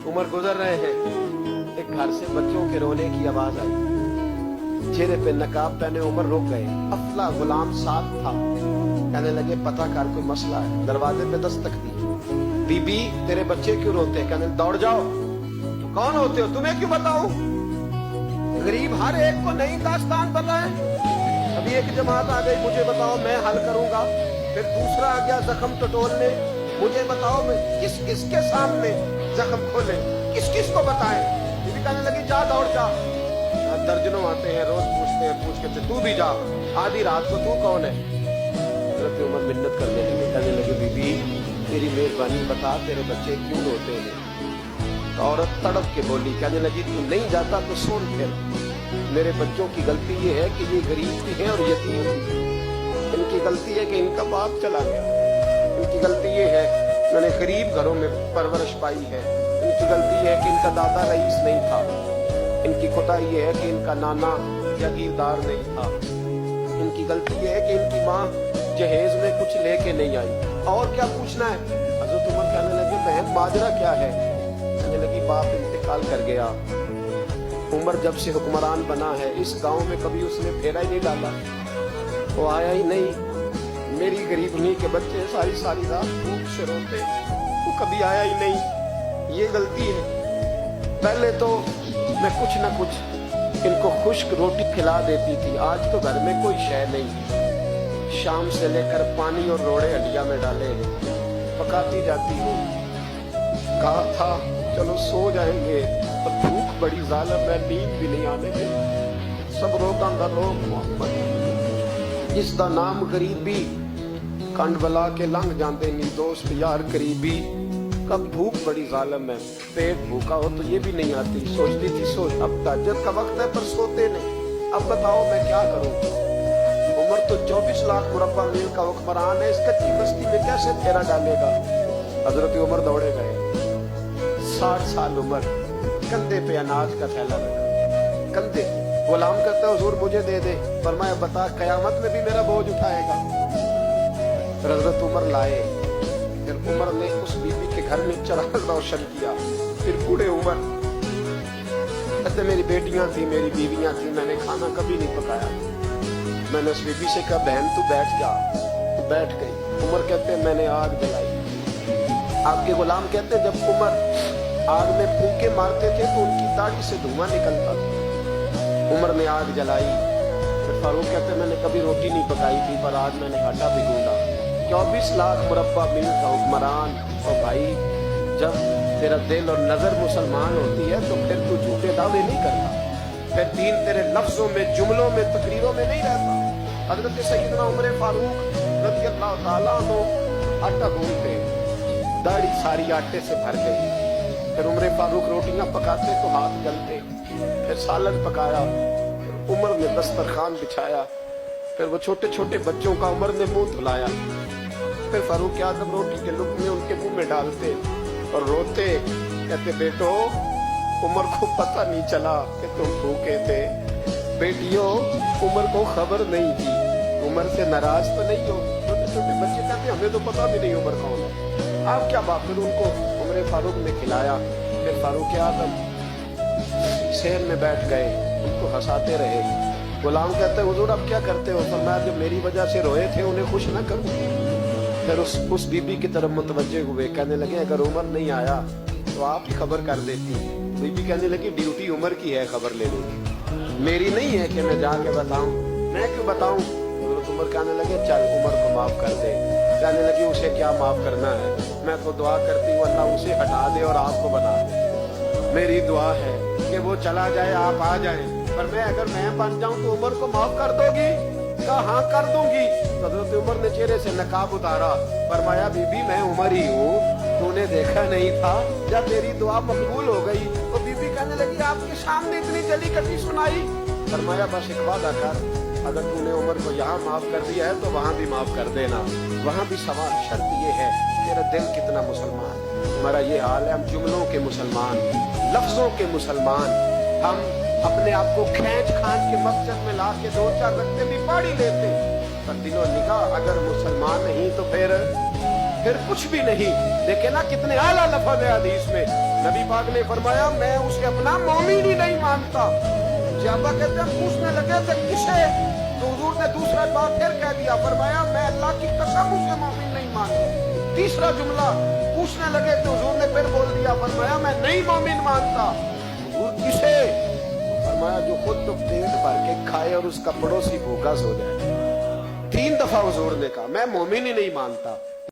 उमर गुजर रहे हैं, एक घर से बच्चों के रोने की आवाज आई। चेहरे पे नकाब पहने उमर रुक गए। अफला गुलाम साथ था। कहने लगे पता कर कोई मसला है। दरवाजे पे दस्तक दी। बीबी तेरे बच्चे क्यों रोते? कहने दौड़ जाओ। कौन होते हो? तुम्हें क्यों बताऊं? गरीब हर एक को नई दास्तान बता है। अभी एक जमात आ गई, मुझे बताओ मैं हल करूंगा। फिर दूसरा आ गया जख्म टटोलने, मुझे बताओ मैं किस किस के सामने जख्म खोले, किस किस को बताएं। बीबी कहने लगी जा दौड़ जा। दर्जनों आते हैं, रोज पूछते हैं, पूछ के तू भी जा। आधी रात को तू कौन है? हज़रत उमर मिन्नत करने लगे, कहने लगे बीबी तेरी मेहरबानी बता तेरे बच्चे क्यों रोते हैं? तो औरत तड़प के बोली, कहने लगी तू नहीं जाता तो सुन फिर। मेरे बच्चों की गलती ये है कि ये गरीब भी हैं और यतीम भी। इनकी गलती है कि इनका बाप चला गया। इनकी गलती ये है मैंने गरीब घरों में परवरिश पाई है। इनकी गलती है कि इनका दादा रईस नहीं था। इनकी कोताही ये है कि इनका नाना जागीरदार नहीं था। इनकी गलती ये है कि इनकी माँ जहेज में कुछ लेके नहीं आई। और क्या पूछना है? हज़रत उमर कहने लगे बहन माजरा क्या है? कहने लगी बाप इंतकाल कर गया। उमर जब से हुक्मरान बना है इस गांव में कभी उसने फेरा ही नहीं डाला। वो आया ही नहीं। मेरी गरीब उन्हीं के बच्चे सारी सारी रात भूख से रोते, वो कभी आया ही नहीं। ये गलती है। पहले तो मैं कुछ न कुछ इनको खुश्क रोटी खिला देती थी। आज तो घर में कोई शय नहीं। शाम से लेकर पानी और रोड़े हंडिया में डाले हैं, पकाती जाती हूँ। कहा था चलो सो जाएंगे, पर भूख बड़ी जालिम है, नींद भी नहीं आने दे। सब रोगां दा रोग मोहम्मद, जिसदा नाम गरीबी कंड बला के लंघ जाते नी दोस्त यार करीबी। कब भूख बड़ी जालिम है, पेट भूखा हो तो ये भी नहीं आती। सोचती थी सोच अब तहज्जुद का वक्त है पर सोते नहीं। अब बताओ मैं क्या करूं? उमर तो 24 लाख मुरब्बा मील का हुक्मरान है, इस कच्ची बस्ती में कैसे फेरा डालेगा? हजरत उमर दौड़े गए। 60 साल उम्र, कंधे पे अनाज का थैला रखा। कंधे गुलाम कहता है हुजूर मुझे दे दे। फरमाया बता कयामत में भी मेरा बोझ उठाएगा? हजरत उमर लाए। फिर उमर ने उस बीबी के घर में चिराग रोशन किया। फिर बूढ़े उमर कहते मेरी बेटियां थी, मेरी बीवियां थी, मैंने खाना कभी नहीं पकाया। मैंने उस बीबी से कहा बहन तू बैठ जा। तो बैठ गई। उमर कहते मैंने आग जलाई। आपके गुलाम कहते जब उमर आग में फूंके मारते थे तो उनकी दाढ़ी से धुआं निकलता था। उमर ने आग जलाई। फिर फारूक कहते मैंने कभी रोटी नहीं पकाई थी पर आज मैंने आटा भी गूंदा। 24 लाख मुरब्बा मील का हुक्मरान। और भाई जब तेरा दिल और नजर मुसलमान होती है तो फिर तू झूठे दावे नहीं करता। फिर दीन तेरे लफ्जों में, जुमलों में, तकरीरों में नहीं रहता। हजरत सैयदना उमर फारूक रज़ियल्लाहु ताला अन्हु आटा गूंदते, दाढ़ी सारी आटे से भर गई। फिर उमर फारूक रोटियां पकाते तो हाथ जलते। फिर सालन पकाया। फिर उमर ने दस्तरखान बिछाया। फिर वो छोटे छोटे बच्चों का उमर ने मुंह धुलाया। फिर फारूक आज़म रोटी के लुक़्मे उनके मुंह में डालते और रोते, कहते बेटो उमर को पता नहीं चला कि तुम भूखे थे। बेटियों उमर को खबर नहीं थी। उमर से नाराज तो नहीं हो? छोटे छोटे बच्चे कहते हमें तो पता भी नहीं उमर कौन है। आप क्या बात? फिर उनको उमर फारूक ने खिलाया। फिर फारूक आज़म शहर में बैठ गए, उनको हंसाते रहे। गुलाम कहते हुजूर अब क्या करते हो? फरमाया जब मेरी वजह से रोए थे उन्हें खुश न करूं। फिर उस बीबी की तरफ मुतवज्जे हुए, कहने लगे अगर उमर नहीं आया तो आप ही खबर कर देती। बीबी कहने लगी ड्यूटी उमर की है खबर लेने की, मेरी नहीं है कि मैं जाके बताऊं। मैं क्यों बताऊं? उमर कहने लगे चल उमर को माफ कर दे। कहने लगी उसे क्या माफ करना है? मैं तो दुआ करती हूँ अल्लाह उसे हटा दे और आपको बना दे। मेरी दुआ है कि वो चला जाए आप आ जाए, पर अगर मैं बन जाऊं तो उमर को माफ कर दोगी? कहा हाँ कर दूंगी। हज़रत उमर ने चेहरे से नकाब उतारा। फरमाया बीबी मैं उमर ही हूँ, तूने देखा नहीं था जब तेरी दुआ मकबूल हो गई। तो बीबी कहने लगी आपके सामने इतनी जली कटी सुनाई। फरमाया बस एक वादा कर, अगर तूने उमर को यहाँ माफ कर दिया है तो वहाँ भी माफ कर देना। वहाँ भी सवाल शर्त ये है तेरा दिल कितना मुसलमान। हमारा ये हाल है, हम जुमलों के मुसलमान, लफ्जों के मुसलमान। हम अपने आप को खींच खांच के मस्जिद में ला के 2-4 रखते भी पाड़ी लेते, पर दिलो निगाह अगर मुसलमान नहीं तो फिर कुछ भी नहीं। देखे ना कितने आला लफ्ज़ है हदीस में, नबी पाक ने फरमाया मैं उसे अपना मोमिन ही नहीं मानता। सहाबा कहते हैं पूछने लगे थे किसे, तो हुजूर ने दूसरा बार फिर कह दिया, फरमाया मैं अल्लाह की कसम उसे मोमिन नहीं मानता। तीसरा जुमला पूछने लगे तो हुजूर ने फिर बोल दिया, फरमाया मैं नहीं मोमिन मानता। हुजूर किसे? फरमाया जो खुद तो पेट भर के खाए और उसका पड़ोसी भूखा सो जाए। 3 दफा हुजूर ने कहा मैं मोमिन ही नहीं मानता।